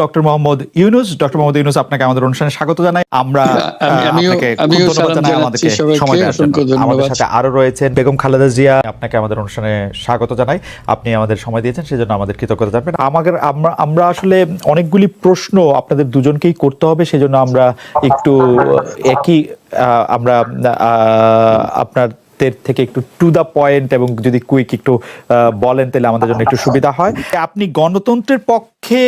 Doctor Mohammad Yunus. Doctor Mohammad Yunus, আপনাকে আমাদের অনুষ্ঠানে স্বাগত জানাই। আমরা আপনাকে ধন্যবাদ জানাই আমাদেরকে সময় দেওয়ার জন্য। আমাদের সাথে আরো রয়েছেন বেগম খালেদা জিয়া, আপনাকে আমাদের অনুষ্ঠানে স্বাগত জানাই। আপনি আমাদের সময় দিয়েছেন, সেজন্য আমাদের কৃতজ্ঞতা জানাবেন। আমরা আসলে অনেকগুলি প্রশ্ন আপনাদের দুজনকেই করতে হবে, সেজন্য আমরা একটু আপনার থেকে একটু টু দা পয়েন্ট এবং যদি কুইক একটু বলেন তাহলে আমাদের জন্য একটু সুবিধা হয়। আপনি গণতন্ত্রের পক্ষে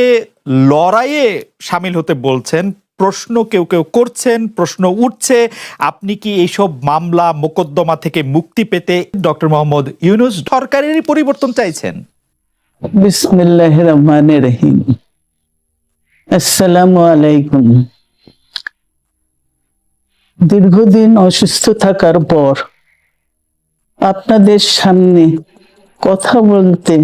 লড়াইয়ে সামিল হতে বলছেন, প্রশ্ন কেউ কেউ করছেন, প্রশ্ন উঠছে, আপনি কি এইসব মামলা মোকদ্দমা থেকে মুক্তি পেতে ডক্টর মোহাম্মদ ইউনূস সরকারেরই পরিবর্তন চাইছেন? বিসমিল্লাহির রহমানির রহিম। আসসালামু আলাইকুম। দীর্ঘদিন অসুস্থ থাকার পর আপনাদের সামনে কথা বলতে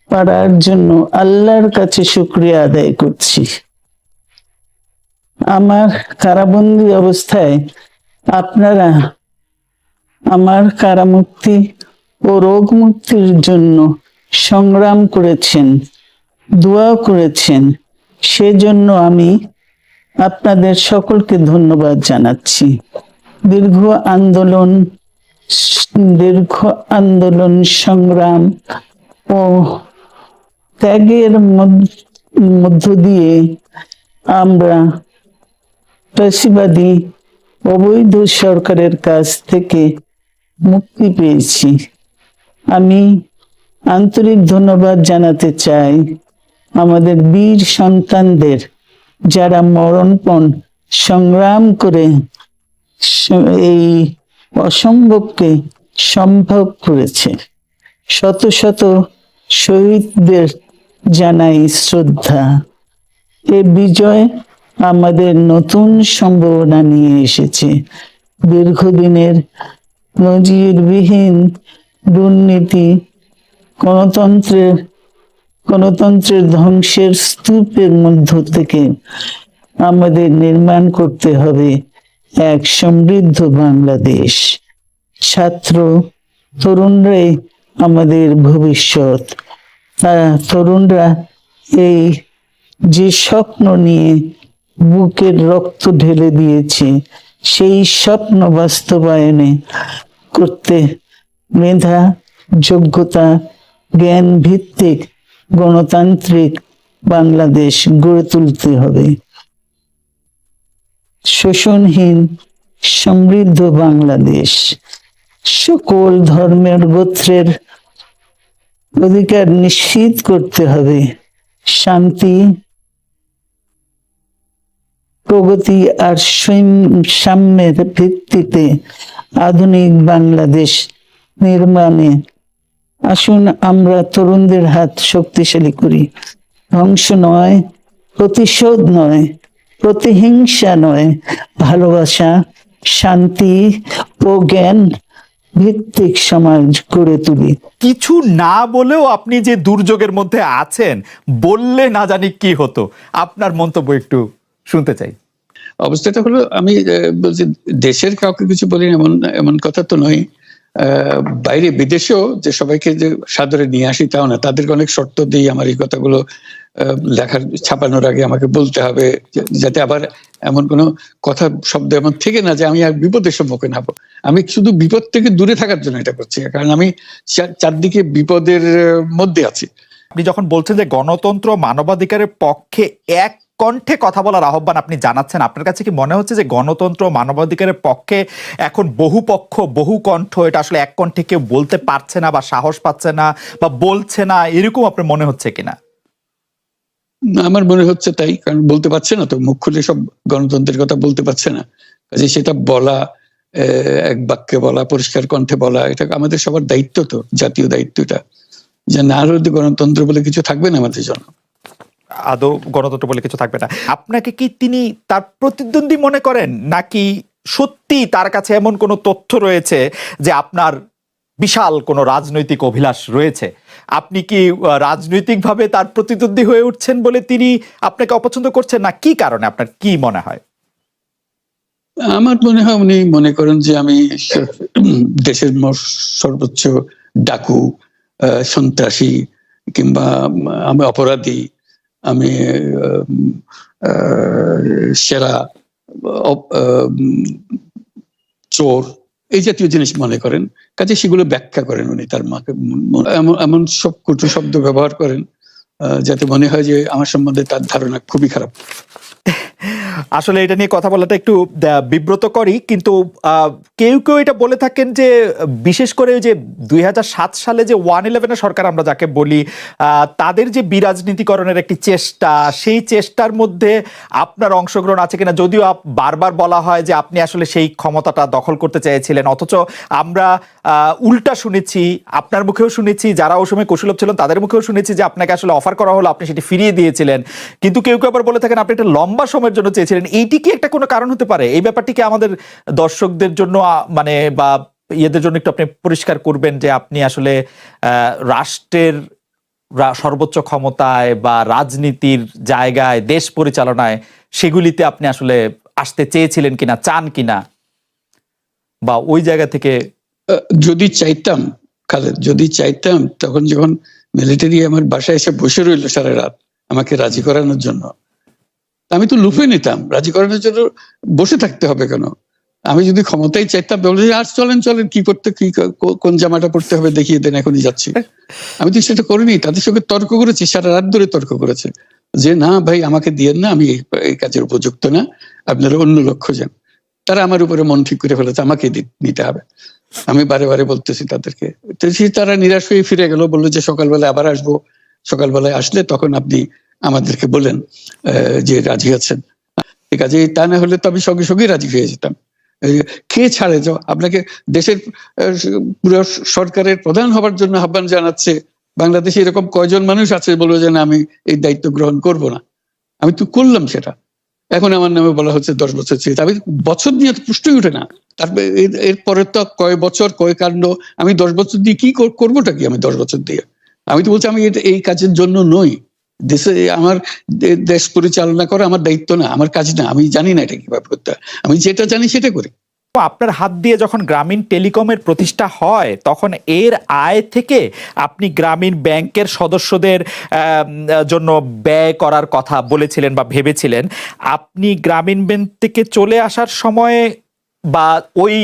পারার জন্য আল্লাহর কাছে শুকরিয়া আদায় করছি। আমার কারাবন্দী অবস্থায় আপনারা আমার কারামুক্তি ও রোগ মুক্তির জন্য সংগ্রাম করেছেন, দোয়া করেছেন, সেজন্য আমি আপনাদের সকলকে ধন্যবাদ জানাচ্ছি। দীর্ঘ আন্দোলন সংগ্রাম ও ত্যাগের মধ্য দিয়ে আমরা ফ্যাসিবাদী অবৈধ সরকারের কাছ থেকে মুক্তি পেয়েছি। আমি আন্তরিক ধন্যবাদ জানাতে চাই আমাদের বীর সন্তানদের, যারা মরণপণ সংগ্রাম করে এই অসম্ভবকে সম্ভব করেছে। শত শত শহীদদের জানাই শ্রদ্ধা। এ বিজয় আমাদের নতুন সম্ভাবনা নিয়ে এসেছে। দীর্ঘদিনের নজিরবিহীন দুর্নীতি, গণতন্ত্রের ধ্বংসের স্তূপের মধ্য থেকে আমাদের নির্মাণ করতে হবে এক সমৃদ্ধ বাংলাদেশ। ছাত্র তরুণরাই আমাদের ভবিষ্যৎ। তরুণরা এই যে স্বপ্ন নিয়ে বুকের রক্ত ঢেলে দিয়েছে, সেই স্বপ্ন বাস্তবায়নে করতে মেধা, যোগ্যতা, জ্ঞান ভিত্তিক গণতান্ত্রিক বাংলাদেশ গড়ে তুলতে হবে। শোষণহীন সমৃদ্ধ বাংলাদেশ, সকল ধর্মের গোত্রের অধিকার নিশ্চিত করতে হবে। শান্তি, প্রগতি আর সাম্যের ভিত্তিতে আধুনিক বাংলাদেশ নির্মাণে আসুন আমরা তরুণদের হাত শক্তিশালী করি। ধ্বংস নয়, প্রতিশোধ নয়, প্রতিহিংসা নয়, ভালোবাসা, শান্তি ও জ্ঞান ভিত্তিক সমাজ গড়ে তুলি। কিছু না বলেও আপনি যে দুর্যোগের মধ্যে আছেন, বললে না জানি কি হতো, আপনার মন্তব্য একটু শুনতে চাই। অবস্থাটা হলো, আমি বলছি দেশের কাউকে কিছু বলি এমন কথা তো নয়। বাইরে বিদেশেও যে সবাইকে যে সাদরে নিয়ে আসি তাও না, তাদেরকে অনেক শর্ত দিই আমার এই কথাগুলো লেখার ছাপানোর আগে আমাকে বলতে হবে, যাতে আবার এমন কোনো কথা শব্দ এমন থেকে না যে আমি আর বিপদের সম্মুখীন হবো। আমি শুধু বিপদ থেকে দূরে থাকার জন্য এটা করছি, কারণ আমি চারদিকে বিপদের মধ্যে আছি। আপনি যখন বলছেন যে গণতন্ত্র মানবাধিকারের পক্ষে এক কণ্ঠে কথা বলার আহ্বান আপনি জানাচ্ছেন, আপনার কাছে কি মনে হচ্ছে যে গণতন্ত্র মানবাধিকারের পক্ষে এখন বহু পক্ষ বহু কণ্ঠ, এটা আসলে এক কণ্ঠে কেউ বলতে পারছে না বা সাহস পাচ্ছে না বা বলছে না, এরকম আপনার মনে হচ্ছে কিনা? আমার মনে হচ্ছে তাই, কারণ বলতে পারছে না তো, মুখ খুলে সব গণতন্ত্রের কথা বলতে পারছে না। কাজে সেটা বলা, এক বাক্যে বলা, পরিষ্কার কণ্ঠে বলা, এটা আমাদের সবার দায়িত্ব, তো জাতীয় দায়িত্ব এটা, যে না হলে গণতন্ত্র বলে কিছু থাকবে না আমাদের জন্য। আদৌ গণতন্ত্র বলে কিছু থাকবে না। আপনাকে কি তিনি তার প্রতিদ্বন্দ্বী মনে করেন, নাকি সত্যি তার কাছে এমন কোনো তথ্য রয়েছে যে আপনার বিশাল কোনো রাজনৈতিক অভিলাষ রয়েছে? আপনি কি রাজনৈতিকভাবে তার প্রতিদ্বন্দ্বী হয়ে উঠছেন বলে তিনি আপনাকে অপছন্দ করছেন, না কি কারণে, আপনার কি মনে হয়? আমার মনে হয় উনি মনে করেন যে আমি দেশের সর্বোচ্চ ডাকু, সন্ত্রাসী, কিংবা আমি অপরাধী, আমি সেরা চোর এই জাতীয় জিনিস মনে করেন, কাজে সেগুলো ব্যাখ্যা করেন উনি তার মাকে, এমন সব কটু শব্দ ব্যবহার করেন যাতে মনে হয় যে আমার সম্বন্ধে তার ধারণা খুবই খারাপ। আসলে এটা নিয়ে কথা বলাটা একটু বিব্রতকরই, কিন্তু কেউ কেউ এটা বলে থাকেন যে বিশেষ করে যে 2007 সালে যে 111 সরকার আমরা যাকে বলি, তাদের যে বিরাজনীতিকরণের একটি চেষ্টা, সেই চেষ্টার মধ্যে আপনার অংশগ্রহণ আছে কিনা। যদিও বারবার বলা হয় যে আপনি আসলে সেই ক্ষমতাটা দখল করতে চেয়েছিলেন, অথচ আমরা উল্টা শুনেছি, আপনার মুখেও শুনেছি, যারা ওই সময় কৌশলভ ছিলেন তাদের মুখেও শুনেছি যে আপনাকে আসলে অফার করা হলো, আপনি সেটি ফিরিয়ে দিয়েছিলেন। কিন্তু কেউ কেউ আবার বলে থাকেন আপনি একটা লম্বা সময়ের জন্য চেয়েছিলেন। এইটি কি একটা কোনো কারণ হতে পারে? এই ব্যাপারটিকে আমাদের দর্শকদের জন্য মানে বা ইয়েদের জন্য একটু আপনি পরিষ্কার করবেন যে আপনি আসলে রাষ্ট্রের সর্বোচ্চ ক্ষমতায় বা রাজনীতির জায়গায়, দেশ পরিচালনায়, সেগুলিতে আপনি আসলে আসতে চেয়েছিলেন কিনা, চান কিনা, বা ওই জায়গা থেকে। যদি চাইতাম খালেদ, যদি চাইতাম, তখন যখন মিলিটারি আমার বাসায় এসে বসে রইল সারা রাত আমাকে রাজি করানোর জন্য, আমি তো লুফে নিতাম। রাজি করানোর জন্য বসে থাকতে হবে কেন? আমি যদি ক্ষমতাই চাইতাম, বলে আর চলেন চলেন, কি করতে, কি কোন জামাটা পড়তে হবে দেখিয়ে দেন, এখনই যাচ্ছি। আমি তো সেটা করিনি, তাদের সঙ্গে তর্ক করেছি, সারা রাত ধরে তর্ক করেছে যে না ভাই আমাকে দিয়েন না, আমি এই কাজের উপযুক্ত না, আপনারা অন্য লোক খোঁজেন। তারা আমার উপরে মন ঠিক করে ফেলেছে আমাকে নিতে হবে। আমি বারে বারে বলতেছি তাদেরকে, তো তারা নিরাশ হয়ে ফিরে গেল, বললো যে সকালবেলা আবার আসবো, সকালবেলায় আসলে তখন আপনি আমাদেরকে বলেন যে রাজি আছেন। ঠিক আছে, তা না হলে তো আমি সঙ্গে সঙ্গেই রাজি হয়ে যেতাম। কে ছাড়ে যাও আপনাকে, দেশের পুরো সরকারের প্রধান হবার জন্য আহ্বান জানাচ্ছে, বাংলাদেশে এরকম কয়জন মানুষ আছে বলবো যে না আমি এই দায়িত্ব গ্রহণ করব না? আমি তো করলাম সেটা। এখন আমার নামে বলা হচ্ছে 10 বছর চেয়ে, আমি বছর দিয়ে তো পুষ্টই উঠে না। তারপরে এরপরে তো কয় বছর কয় কাণ্ড, আমি 10 বছর দিয়ে কি করবোটা কি? আমি 10 বছর দিয়ে, আমি তো বলছি আমি এই কাজের জন্য নই। দেশে আমার দেশ পরিচালনা করা আমার দায়িত্ব না, আমার কাজ না, আমি জানি না এটা কিভাবে করতে হয়, আমি যেটা জানি সেটা করি। আপনার হাত দিয়ে যখন গ্রামীণ টেলিকমের প্রতিষ্ঠা হয়, তখন এর আয় থেকে আপনি গ্রামীণ ব্যাংকের সদস্যদের জন্য ব্যয় করার কথা বলেছিলেন বা ভেবেছিলেন। আপনি গ্রামীণ ব্যাংক থেকে চলে আসার সময় বা ওই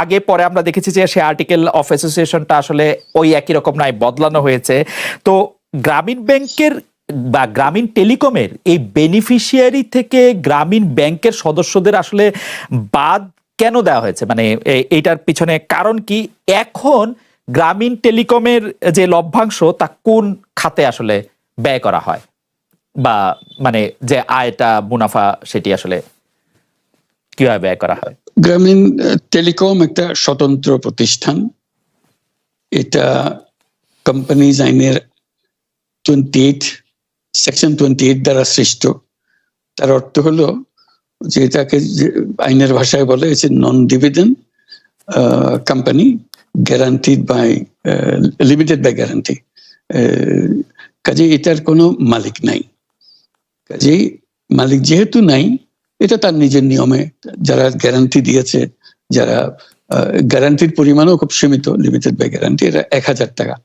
আগে পরে আমরা দেখেছি যে সে আর্টিকেল অফ অ্যাসোসিয়েশনটা আসলে ওই একই রকম নাই, বদলানো হয়েছে। তো গ্রামীণ ব্যাংকের বা গ্রামীণ টেলিকমের এই বেনিফিশিয়ারি থেকে গ্রামীণ ব্যাংকের সদস্যদের আসলে বাদ কেন দেওয়া হয়েছে? মানে এইটার পিছনে কারণ কি? এখন গ্রামীণ টেলিকমের যে লভ্যাংশ তা কোন খাতে আসলে ব্যয় করা হয়, বা মানে যে আয়টা, মুনাফা, সেটি আসলে কিভাবে ব্যয় করা হয়? গ্রামীণ টেলিকম একটা স্বতন্ত্র প্রতিষ্ঠান। এটা কোম্পানিজ আইনের 28 সেকশন 28 দ্বারা সৃষ্ট। তার অর্থ হলো যে এটাকে আইনের ভাষায় বলে non dividend company, guaranteed by limited by guarantee. কাজেই এটার কোনো মালিক নাই। কাজেই মালিক যেহেতু নাই, এটা তার নিজের নিয়মে যারা গ্যারান্টি দিয়েছে, যারা গ্যারান্টির পরিমাণও খুব সীমিত, লিমিটেড বাই গ্যারান্টি, এটা 1000 টাকা।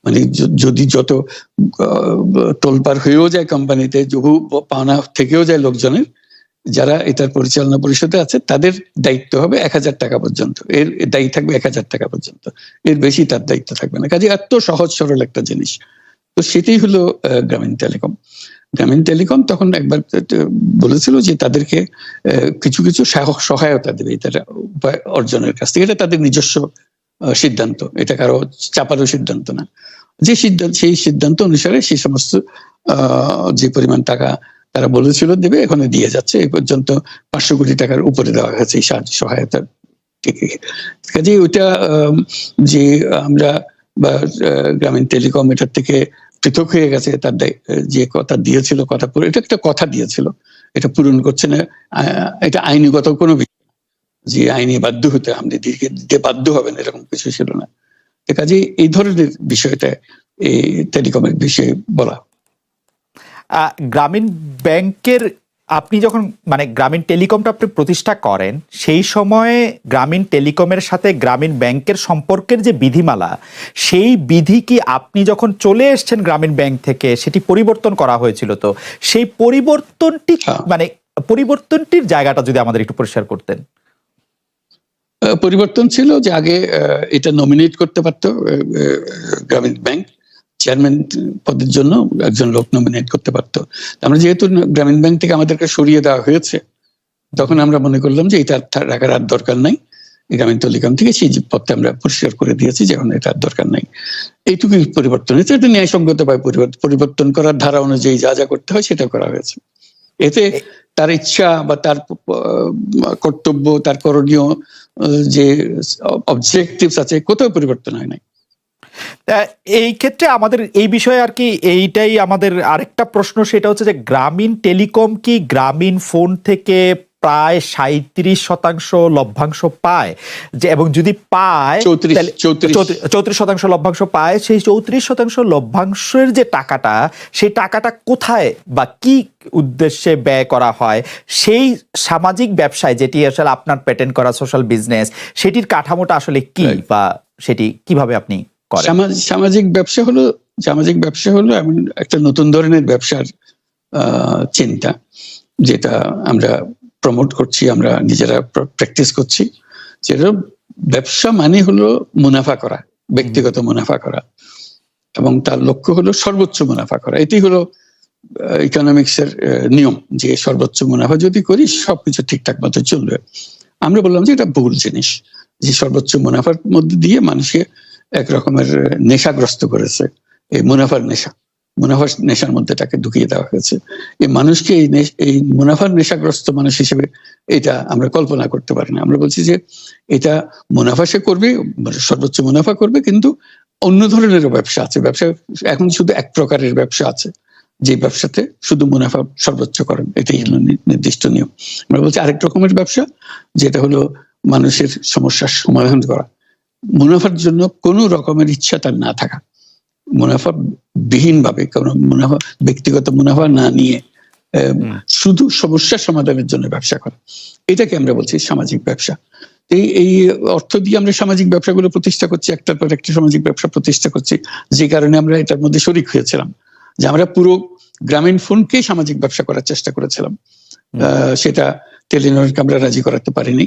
মানে যদি যত তোলপাড় হয়েও যায় কোম্পানিতে, বহু পাওনা থেকেও যায় লোকজনের, যারা এটার পরিচালনা পরিষদে আছে তাদের দায়িত্ব হবে 1000 টাকা পর্যন্ত, এর দায়ী থাকবে 1000 টাকা পর্যন্ত, এর বেশি তার দায়িত্ব থাকবে না। কাজে এত সহজ সরল একটা জিনিস। তো সেটাই হলো গ্রামীণ টেলিকম। গ্রামীণ টেলিকম তখন একবার বলেছিল যে তাদেরকে কিছু কিছু সহায়তা দেবে এটা উপায় অর্জনের কাছ থেকে। এটা তাদের নিজস্ব সিদ্ধান্ত, এটা কারো চাপারও সিদ্ধান্ত না। যে সিদ্ধান্ত, সেই সিদ্ধান্ত অনুসারে সেই সমস্ত যে পরিমাণ টাকা তারা বলেছিল দেবে, এখানে দিয়ে যাচ্ছে। এই পর্যন্ত 500 কোটি টাকার উপরে দেওয়া হয়েছে এই সাহায্য সহায়তা থেকে। কাজে ওইটা যে আমরা বা গ্রামীণ টেলিকম এটার থেকে পৃথক হয়ে গেছে, তার যে কথা দিয়েছিল, কথা পুরো, এটা একটা কথা দিয়েছিল, এটা পূরণ করছে না, এটা আইনগত কোনো বিষয় যে আইনে বাধ্য হতে আপনি দিতে বাধ্য হবেন, এরকম কিছু ছিল না। কাজে এই ধরনের বিষয়টা এই টেলিকমের বিষয়ে বলা। গ্রামীণ ব্যাংকের আপনি যখন মানে গ্রামীণ টেলিকমটা আপনি প্রতিষ্ঠা করেন, সেই সময়ে গ্রামীণ টেলিকমের সাথে গ্রামীণ ব্যাংকের সম্পর্কের যে বিধিমালা, সেই বিধি কি আপনি যখন চলে এসেছেন গ্রামীণ ব্যাংক থেকে সেটি পরিবর্তন করা হয়েছিল? তো সেই পরিবর্তনটি মানে পরিবর্তনটির জায়গাটা যদি আমাদের একটু পরিষ্কার করতেন। পরিবর্তন ছিল যে আগে এটা নমিনেট করতে পারতো গ্রামীণ ব্যাংক, চেয়ারম্যান পদের জন্য একজন লোক নমিনেট করতে পারতো। আমরা যেহেতু গ্রামীণ ব্যাংক থেকে আমাদেরকে সরিয়ে দেওয়া হয়েছে, তখন আমরা মনে করলাম যে এটা রাখার আর দরকার নাই। গ্রামীণ টেলিকম থেকে সেই পদটা আমরা পরিষ্কার করে দিয়েছি যে এখন এটা দরকার নাই। এইটুকুই পরিবর্তন হয়েছে। এটা ন্যায়সঙ্গতভাবে পরিবর্তন করার ধারা অনুযায়ী যা যা করতে হয় সেটা করা হয়েছে। এতে তার ইচ্ছা বা তার কর্তব্য, তার করণীয় যে অবজেক্টিভস আছে, কোথাও পরিবর্তন হয় নাই। এই ক্ষেত্রে আমাদের এই বিষয়ে আর কি এইটাই আমাদের আরেকটা প্রশ্ন, সেটা হচ্ছে যে গ্রামীণ টেলিকম কি গ্রামীণ ফোন থেকে প্রায় 37% লভ্যাংশ পায়, যে এবং যদি পায় 34% লভ্যাংশ পায়, সেই 34% লভ্যাংশের যে টাকাটা, সেই টাকাটা কোথায় বা কি উদ্দেশ্যে ব্যয় করা হয়? সেই সামাজিক ব্যবসায়, যেটি আসলে আপনার প্যাটেন্ট করা সোশ্যাল বিজনেস, সেটির কাঠামোটা আসলে কি বা সেটি কিভাবে আপনি করেন? সামাজিক ব্যবসা হলো এমন একটা নতুন ধরনের ব্যবসার চিন্তা, যেটা আমরা প্রমোট করছি, আমরা নিজেরা প্র্যাকটিস করছি। যেটা ব্যবসা মানে হলো মুনাফা করা, ব্যক্তিগত মুনাফা করা, এবং তার লক্ষ্য হলো সর্বোচ্চ মুনাফা করা। এটি হলো ইকোনমিক্স এর নিয়ম, যে সর্বোচ্চ মুনাফা যদি করি সবকিছু ঠিকঠাক মতো চলবে। আমরা বললাম যে এটা ভুল জিনিস, যে সর্বোচ্চ মুনাফার মধ্যে দিয়ে মানুষকে এক রকমের নেশাগ্রস্ত করেছে। এই মুনাফার নেশার মধ্যে তাকে ঢুকিয়ে দেওয়া হয়েছে। এই মানুষকে এই মুনাফার নেশাগ্রস্ত মানুষ হিসেবে এটা আমরা কল্পনা করতে পারি না। আমরা বলছি যে এটা মুনাফা সে করবে, সর্বোচ্চ মুনাফা করবে, কিন্তু অন্য ধরনের ব্যবসা আছে। ব্যবসা এখন শুধু এক প্রকারের ব্যবসা আছে, যে ব্যবসাতে শুধু মুনাফা সর্বোচ্চকরণ, এটাই হলো নির্দিষ্ট নিয়ম। আমরা বলছি আরেক রকমের ব্যবসা, যেটা হলো মানুষের সমস্যার সমাধান করা, মুনাফার জন্য কোনো রকমের ইচ্ছা তার না থাকা, মুনাফা বিহীন ভাবে, কোনো মুনাফা, ব্যক্তিগত মুনাফা না নিয়ে শুধু সমস্যার সমাধানের জন্য ব্যবসা করা, এটাকে আমরা বলছি সামাজিক ব্যবসা। এই অর্থ দিয়ে আমরা সামাজিক ব্যবসাগুলো প্রতিষ্ঠা করছি, একটার পর একটা সামাজিক ব্যবসা প্রতিষ্ঠা করছি, যে কারণে আমরা এটার মধ্যে শরিক হয়েছিলাম। যে আমরা পুরো গ্রামীণ ফোনকেই সামাজিক ব্যবসা করার চেষ্টা করেছিলাম, সেটা টেলিনরকে আমরা রাজি করাতে পারিনি।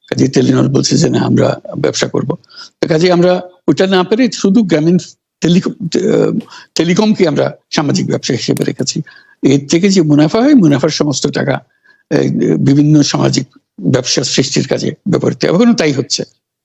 কাজে টেলিনর বলছে যে না, আমরা ব্যবসা করব। কাজে আমরা ওটা না পেরে শুধু গ্রামীণ টেলিকমকে আমরা সামাজিক ব্যবসা হিসেবে রেখেছি। এর থেকে যে মুনাফা হয়, মুনাফার সমস্ত টাকা বিভিন্ন সামাজিক ব্যবসা সৃষ্টির কাজে ব্যবহৃত, এখনো তাই হচ্ছে।